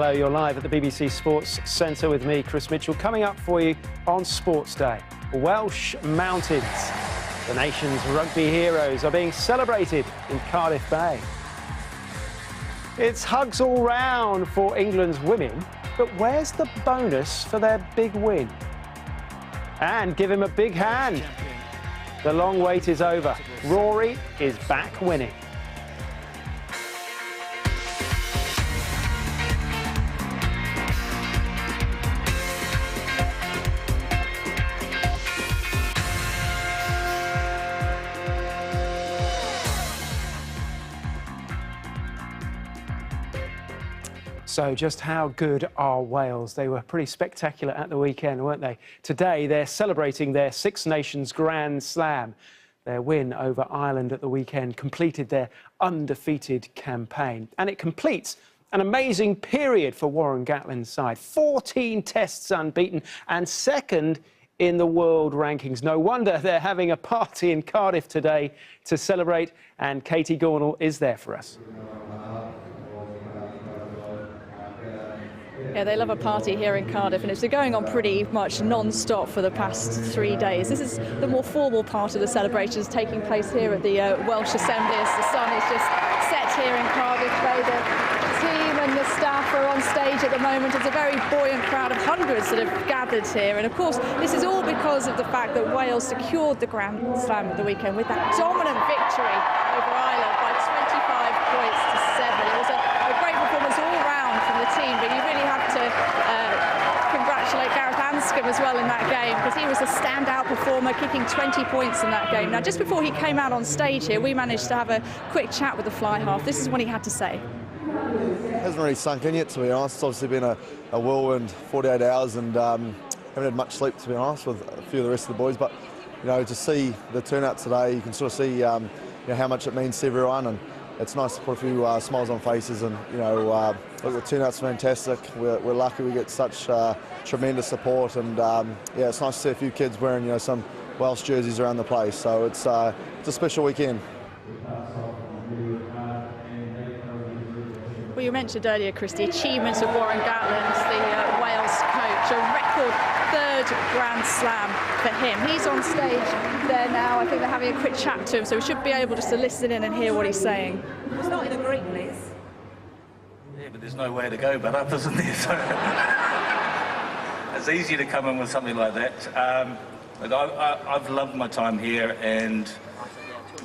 Hello, you're live at the BBC Sports Centre with me, Chris Mitchell. Coming up for you on Sportsday, Welsh Mountains. The nation's rugby heroes are being celebrated in Cardiff Bay. It's hugs all round for England's women, but where's the bonus for their big win? And give him a big hand. The long wait is over. Rory is back winning. So just how good are Wales? They were pretty spectacular at the weekend, weren't they? Today, they're celebrating their Six Nations Grand Slam. Their win over Ireland at the weekend completed their undefeated campaign. And it completes an amazing period for Warren Gatland's side. 14 tests unbeaten and second in the world rankings. No wonder they're having a party in Cardiff today to celebrate. And Katie Gornall is there for us. Yeah, they love a party here in Cardiff, and it's been going on pretty much non-stop for the past 3 days. This is the more formal part of the celebrations taking place here at the Welsh Assembly as the sun is just set here in Cardiff Bay. The team and the staff are on stage at the moment. It's a very buoyant crowd of hundreds that have gathered here, and of course this is all because of the fact that Wales secured the Grand Slam at the weekend with that dominant victory over Ireland by 25 points to 7. It was a great performance all round from the team, but you really have to congratulate Gareth Anscombe as well in that game, because he was a standout performer, kicking 20 points in that game. Now, just before he came out on stage here, we managed to have a quick chat with the fly half. This is what he had to say. It hasn't really sunk in yet, to be honest. It's obviously been a whirlwind 48 hours and haven't had much sleep, to be honest, with a few of the rest of the boys. But, you know, to see the turnout today, you can sort of see you know, how much it means to everyone, and it's nice to put a few smiles on faces. And, you know, look, the turnout's fantastic. We're lucky we get such tremendous support, and yeah, it's nice to see a few kids wearing, you know, some Welsh jerseys around the place. So it's a special weekend. Well, you mentioned earlier, Chris, the achievements of Warren Gatland, the Wales coach, a record third Grand Slam for him. He's on stage there now. I think they're having a quick chat to him, so we should be able just to listen in and hear what he's saying. It's not in a great place. Yeah, but there's nowhere to go but up, isn't there? So it's easy to come in with something like that. But I've loved my time here, and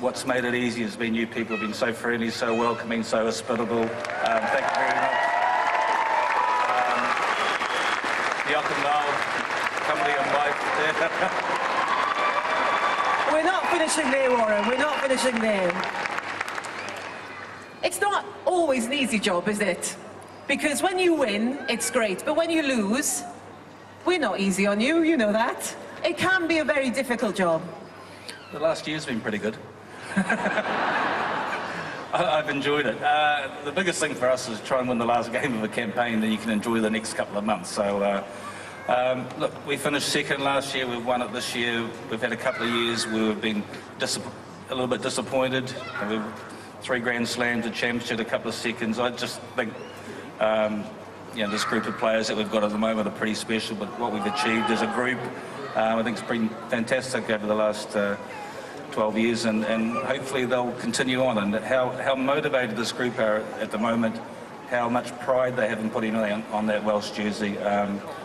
what's made it easy has been you people have been so friendly, so welcoming, so hospitable. Thank you very much. We're not finishing there, Warren. We're not finishing there. It's not always an easy job, is it? Because when you win, it's great. But when you lose, we're not easy on you, you know that. It can be a very difficult job. The last year's been pretty good. I've enjoyed it. The biggest thing for us is try and win the last game of a campaign, then you can enjoy the next couple of months. So, look, we finished second last year, we've won it this year. We've had a couple of years where we've been a little bit disappointed. We've 3 Grand Slams, a championship, a couple of seconds. I just think, you know, this group of players that we've got at the moment are pretty special, but what we've achieved as a group, I think it's been fantastic over the last 12 years, and hopefully they'll continue on. And how motivated this group are at the moment, how much pride they have in putting on that Welsh jersey.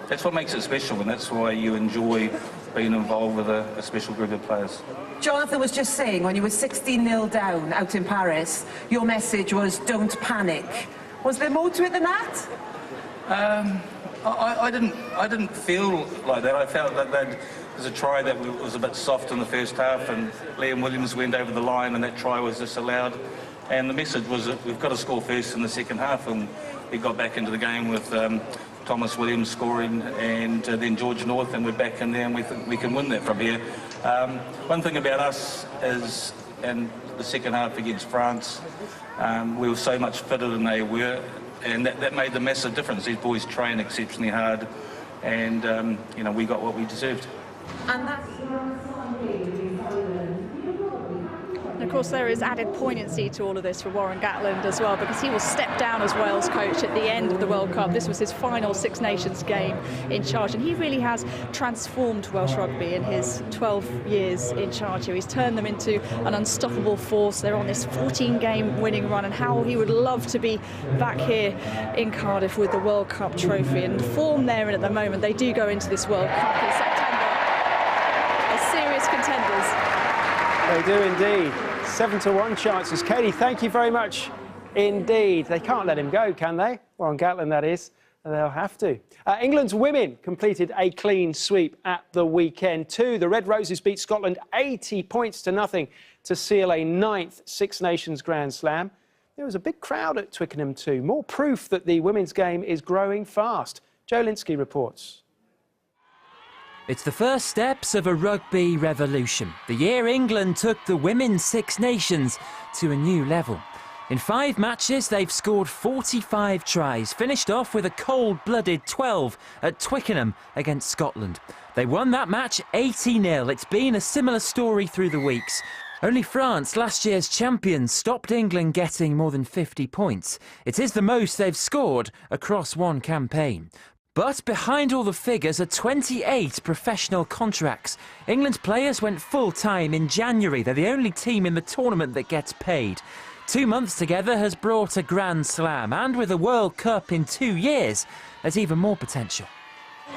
That's what makes it special, and that's why you enjoy being involved with a special group of players. Jonathan was just saying, when you were 16-0 down out in Paris, your message was, don't panic. Was there more to it than that? I didn't feel like that. I felt that there was a try that was a bit soft in the first half, and Liam Williams went over the line, and that try was disallowed. And the message was that we've got to score first in the second half, and we got back into the game with Thomas Williams scoring, and then George North, and we're back in there, and we think we can win that from here. One thing about us is, in the second half against France, we were so much fitter than they were, and that made the massive difference. These boys train exceptionally hard, and you know, we got what we deserved. And that's... And of course, there is added poignancy to all of this for Warren Gatland as well, because he will step down as Wales coach at the end of the World Cup. This was his final Six Nations game in charge, and he really has transformed Welsh rugby in his 12 years in charge here. He's turned them into an unstoppable force. They're on this 14-game winning run, and how he would love to be back here in Cardiff with the World Cup trophy. And the form they're in at the moment, they do go into this World Cup in September as serious contenders. They do indeed. 7-1 chances. Katie, thank you very much indeed. They can't let him go, can they? Warren Gatland, that is. They'll have to. England's women completed a clean sweep at the weekend too. The Red Roses beat Scotland 80 points to nothing to seal a 9th Six Nations Grand Slam. There was a big crowd at Twickenham too. More proof that the women's game is growing fast. Joe Linsky reports. It's the first steps of a rugby revolution. The year England took the Women's Six Nations to a new level. In 5 matches, they've scored 45 tries, finished off with a cold-blooded 12 at Twickenham against Scotland. They won that match 80-0. It's been a similar story through the weeks. Only France, last year's champions, stopped England getting more than 50 points. It is the most they've scored across one campaign. But behind all the figures are 28 professional contracts. England's players went full-time in January. They're the only team in the tournament that gets paid. 2 months together has brought a Grand Slam, and with a World Cup in 2 years, there's even more potential.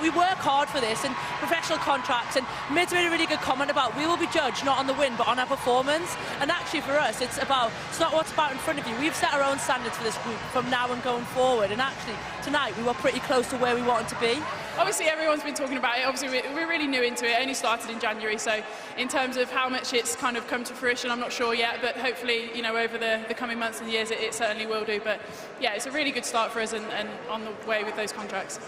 We work hard for this and professional contracts, and Mid's made a really good comment about we will be judged not on the win but on our performance. And actually for us it's not what's about in front of you. We've set our own standards for this group from now and going forward, and actually tonight we were pretty close to where we wanted to be. Obviously everyone's been talking about it. Obviously we're really new into it. It only started in January, so in terms of how much it's kind of come to fruition, I'm not sure yet, but hopefully, you know, over the coming months and years it certainly will do. But yeah, it's a really good start for us and on the way with those contracts.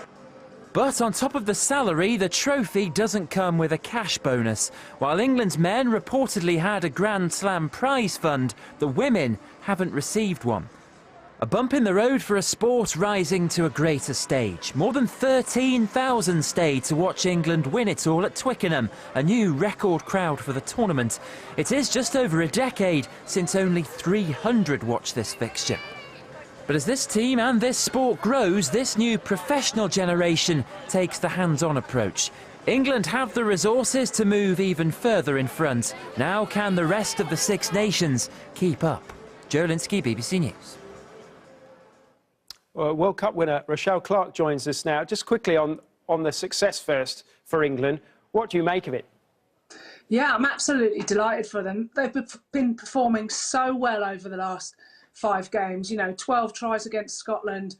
But on top of the salary, the trophy doesn't come with a cash bonus. While England's men reportedly had a Grand Slam prize fund, the women haven't received one. A bump in the road for a sport rising to a greater stage. More than 13,000 stayed to watch England win it all at Twickenham, a new record crowd for the tournament. It is just over a decade since only 300 watched this fixture. But as this team and this sport grows, this new professional generation takes the hands-on approach. England have the resources to move even further in front. Now can the rest of the Six Nations keep up? Joe Linsky, BBC News. Well, World Cup winner Rochelle Clark joins us now. Just quickly on the success first for England. What do you make of it? Yeah, I'm absolutely delighted for them. They've been performing so well over the last 5 games, you know, 12 tries against Scotland.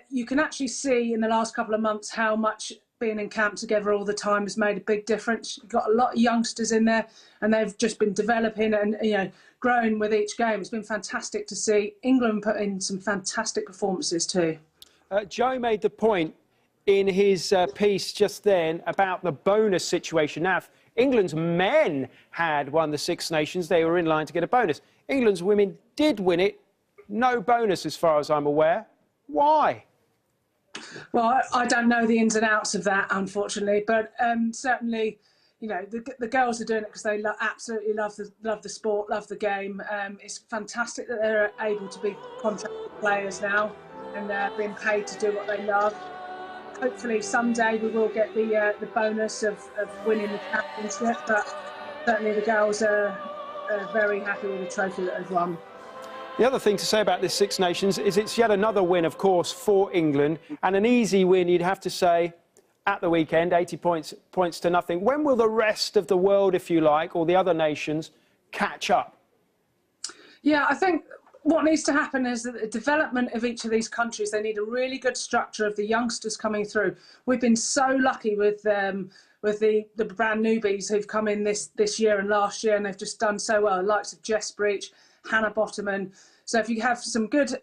You can actually see in the last couple of months how much being in camp together all the time has made a big difference. You've got a lot of youngsters in there and they've just been developing and, you know, growing with each game. It's been fantastic to see. England put in some fantastic performances too. Joe made the point in his piece just then about the bonus situation. Now, if England's men had won the Six Nations, they were in line to get a bonus. England's women did win it. No bonus as far as I'm aware. Why? Well, I don't know the ins and outs of that, unfortunately, but certainly, you know, the girls are doing it because they absolutely love the sport, love the game. It's fantastic that they're able to be contracted players now and they're being paid to do what they love. Hopefully someday we will get the bonus of winning the championship, but certainly the girls are very happy with the trophy that they've won. The other thing to say about this Six Nations is it's yet another win, of course, for England, and an easy win, you'd have to say, at the weekend, 80 points to nothing. When will the rest of the world, if you like, or the other nations, catch up? Yeah, I think what needs to happen is that the development of each of these countries, they need a really good structure of the youngsters coming through. We've been so lucky with the brand newbies who've come in this year and last year, and they've just done so well, the likes of Jess Breach, Hannah Bottoman. So if you have some good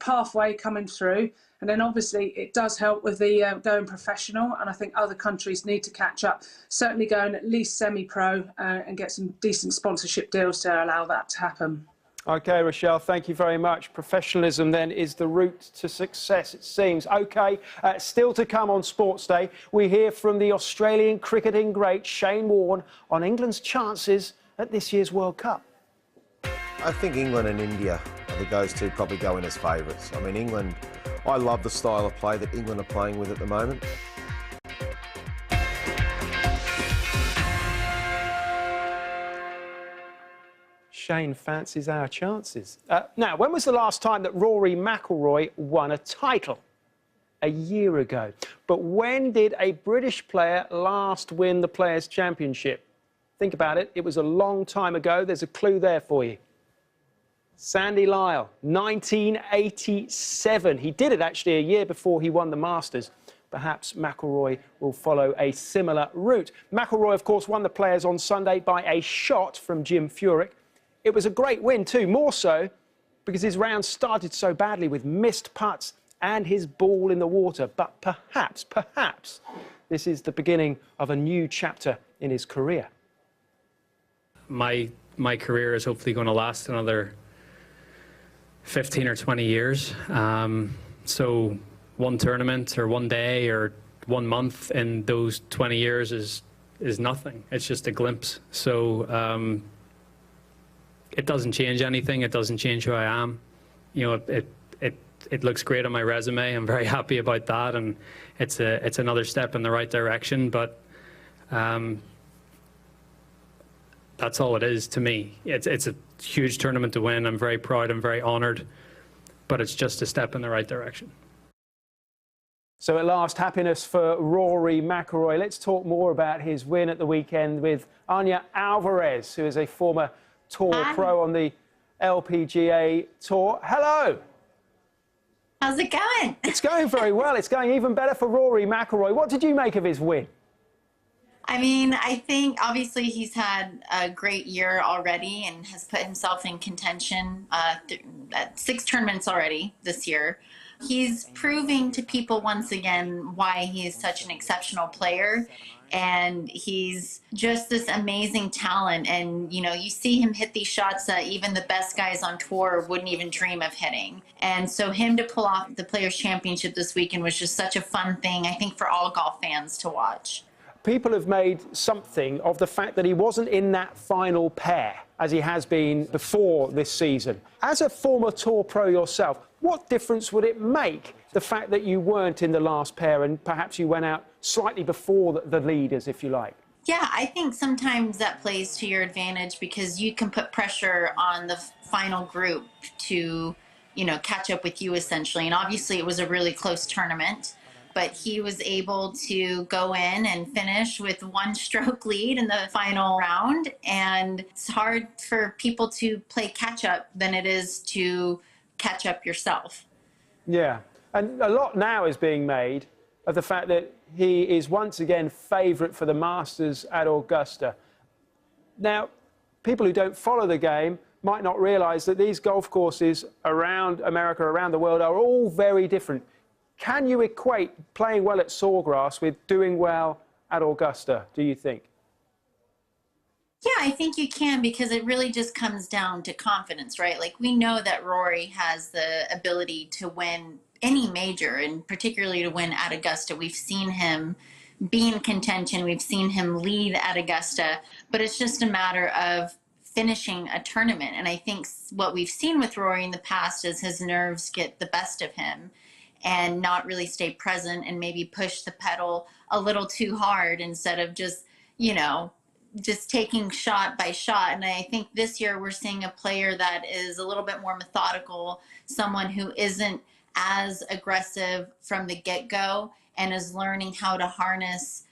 pathway coming through, and then obviously it does help with the going professional, and I think other countries need to catch up, certainly going at least semi-pro and get some decent sponsorship deals to allow that to happen. OK, Rochelle, thank you very much. Professionalism, then, is the route to success, it seems. OK, still to come on Sports Day, we hear from the Australian cricketing great Shane Warne on England's chances at this year's World Cup. I think England and India, I think those two probably go in as favourites. I mean, England, I love the style of play that England are playing with at the moment. Shane fancies our chances. Now, when was the last time that Rory McIlroy won a title? A year ago. But when did a British player last win the Players' Championship? Think about it. It was a long time ago. There's a clue there for you. Sandy Lyle, 1987. He did it actually a year before he won the Masters. Perhaps McIlroy will follow a similar route. McIlroy, of course, won the Players on Sunday by a shot from Jim Furyk. It was a great win too, more so because his round started so badly with missed putts and his ball in the water. But perhaps, this is the beginning of a new chapter in his career. My career is hopefully going to last another 15 or 20 years. So one tournament or one day or 1 month in those 20 years is nothing. It's just a glimpse. So it doesn't change anything. It doesn't change who I am. You know, it looks great on my resume. I'm very happy about that, and it's another step in the right direction. But that's all it is to me. It's a huge tournament to win. I'm very proud. I'm very honoured. But it's just a step in the right direction. So at last, happiness for Rory McIlroy. Let's talk more about his win at the weekend with Anja Alvarez, who is a former Tour pro on the LPGA Tour. Hello. How's it going? It's going very well. It's going even better for Rory McIlroy. What did you make of his win? I mean, I think obviously he's had a great year already and has put himself in contention at 6 tournaments already this year. He's proving to people once again why he is such an exceptional player. And he's just this amazing talent. And, you know, you see him hit these shots that even the best guys on tour wouldn't even dream of hitting. And so him to pull off the Players' Championship this weekend was just such a fun thing, I think, for all golf fans to watch. People have made something of the fact that he wasn't in that final pair, as he has been before this season. As a former Tour pro yourself, what difference would it make, the fact that you weren't in the last pair and perhaps you went out slightly before the leaders, if you like? Yeah, I think sometimes that plays to your advantage because you can put pressure on the final group to, you know, catch up with you essentially. And obviously it was a really close tournament, but he was able to go in and finish with 1 stroke lead in the final round. And it's hard for people to play catch up than it is to catch up yourself. Yeah, and a lot now is being made of the fact that he is once again favourite for the Masters at Augusta. Now, people who don't follow the game might not realise that these golf courses around America, around the world, are all very different. Can you equate playing well at Sawgrass with doing well at Augusta, do you think? Yeah, I think you can, because it really just comes down to confidence, right? Like, we know that Rory has the ability to win any major, and particularly to win at Augusta. We've seen him be in contention. We've seen him lead at Augusta, but it's just a matter of finishing a tournament. And I think what we've seen with Rory in the past is his nerves get the best of him and not really stay present and maybe push the pedal a little too hard instead of just, you know, just taking shot by shot. And I think this year we're seeing a player that is a little bit more methodical, someone who isn't as aggressive from the get-go and is learning how to harness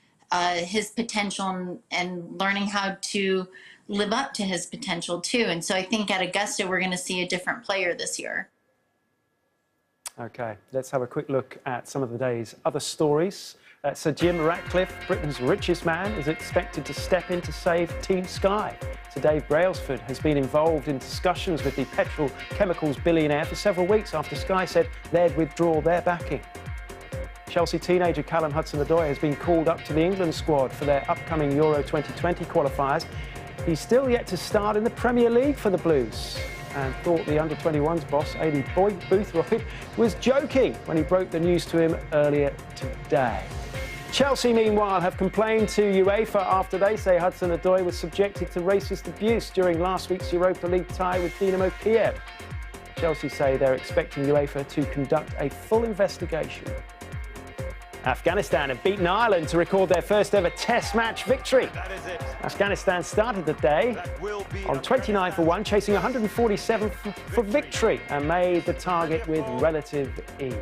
his potential and learning how to live up to his potential too. And so I think at Augusta we're going to see a different player this year. OK, let's have a quick look at some of the day's other stories. Sir Jim Ratcliffe, Britain's richest man, is expected to step in to save Team Sky. Sir Dave Brailsford has been involved in discussions with the petrochemicals billionaire for several weeks after Sky said they'd withdraw their backing. Chelsea teenager Callum Hudson-Odoi has been called up to the England squad for their upcoming Euro 2020 qualifiers. He's still yet to start in the Premier League for the Blues. and thought the under-21s boss, Aidy Boothroyd, was joking when he broke the news to him earlier today. Chelsea, meanwhile, have complained to UEFA after they say Hudson-Odoi was subjected to racist abuse during last week's Europa League tie with Dynamo Kiev. Chelsea say they're expecting UEFA to conduct a full investigation. Afghanistan have beaten Ireland to record their first ever Test match victory. Afghanistan started the day on 29-1, chasing 147 for victory and made the target with relative ease.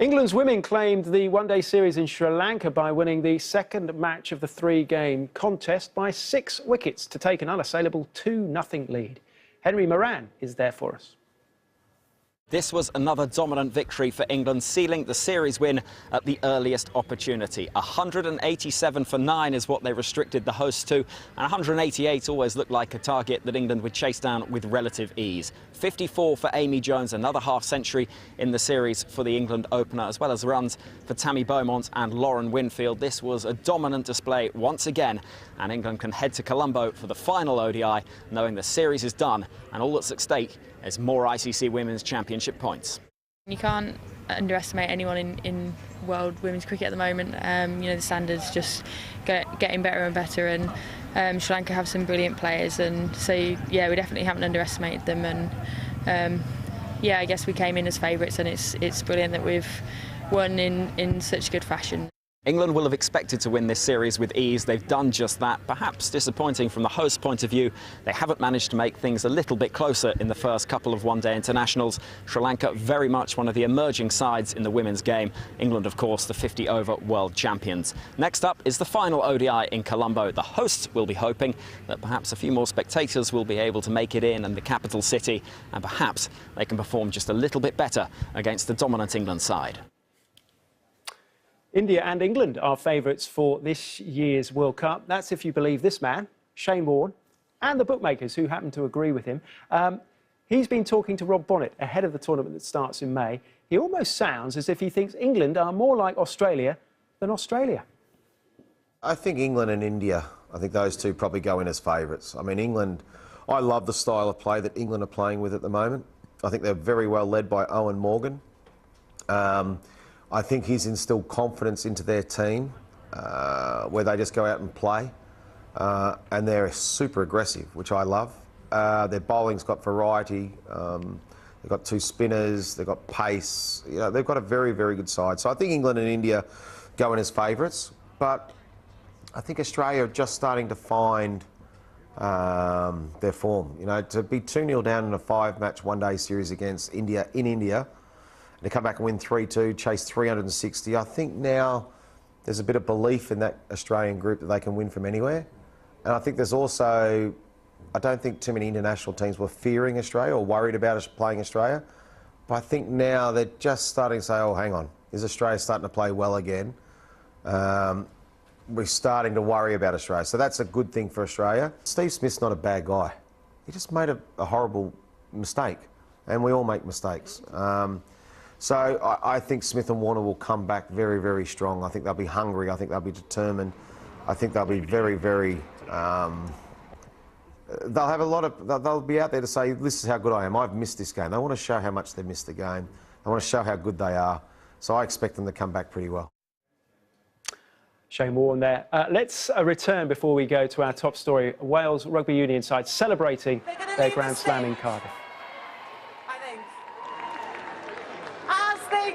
England's women claimed the one-day series in Sri Lanka by winning the second match of the three-game contest by 6 wickets to take an unassailable 2-0 lead. Henry Moran is there for us. This was another dominant victory for England, sealing the series win at the earliest opportunity. 187 for 9 is what they restricted the hosts to, and 188 always looked like a target that England would chase down with relative ease. 54 for Amy Jones, another half-century in the series for the England opener, as well as runs for Tammy Beaumont and Lauren Winfield. This was a dominant display once again, and England can head to Colombo for the final ODI, knowing the series is done, and all that's at stake is more ICC Women's Championship points. You can't underestimate anyone in world women's cricket at the moment. You know, the standards just getting better and better, and Sri Lanka have some brilliant players, and so yeah, we definitely haven't underestimated them. And yeah, I guess we came in as favourites, and it's brilliant that we've won in such good fashion. England will have expected to win this series with ease. They've done just that. Perhaps disappointing from the host point of view. They haven't managed to make things a little bit closer in the first couple of one-day internationals. Sri Lanka very much one of the emerging sides in the women's game. England, of course, the 50-over world champions. Next up is the final ODI in Colombo. The hosts will be hoping that perhaps a few more spectators will be able to make it in the capital city, and perhaps they can perform just a little bit better against the dominant England side. India and England are favourites for this year's World Cup. That's if you believe this man, Shane Warne, and the bookmakers who happen to agree with him. He's been talking to Rob Bonnet ahead of the tournament that starts in May. He almost sounds as if he thinks England are more like Australia than Australia. I think England and India, I think those two probably go in as favourites. I mean, England, I love the style of play that England are playing with at the moment. I think they're very well led by Owen Morgan. I think he's instilled confidence into their team, where they just go out and play, and they're super aggressive, which I love. Their bowling's got variety. They've got 2 spinners. They've got pace. You know, they've got a very, very good side. So I think England and India go in as favourites, but I think Australia are just starting to find their form. You know, to be 2-0 down in a 5-match one-day series against India in India, to come back and win 3-2, chase 360. I think now there's a bit of belief in that Australian group that they can win from anywhere. And I think there's also, I don't think too many international teams were fearing Australia or worried about us playing Australia. But I think now they're just starting to say, oh, hang on, is Australia starting to play well again? We're starting to worry about Australia. So that's a good thing for Australia. Steve Smith's not a bad guy. He just made a horrible mistake. And we all make mistakes. So I think Smith and Warner will come back very, very strong. I think they'll be hungry. I think they'll be determined. I think they'll be very, very... they'll have a lot of... They'll be out there to say, this is how good I am. I've missed this game. They want to show how much they missed the game. They want to show how good they are. So I expect them to come back pretty well. Shane Warne there. Let's return before we go to our top story. Wales Rugby Union side celebrating their Grand Slam in Cardiff.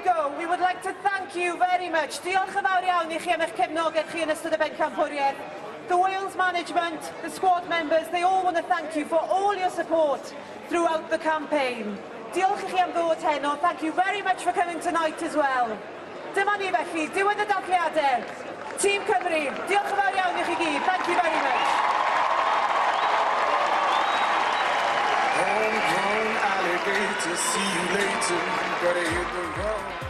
Go. We would like to thank you very much. Diolch yn fawr iawn I chi am eich cefnogaeth chi yn ystod y bencampwriaeth. The Wales management, the squad members, they all want to thank you for all your support throughout the campaign. Diolch I chi am ddod heno. Thank you very much for coming tonight as well. Dyma ni felly, diwedd y dathliadau. Tîm Cymru, diolch yn fawr iawn I chi gyd. Thank you very much. Homegrown alligator, see you later, gotta hit the road.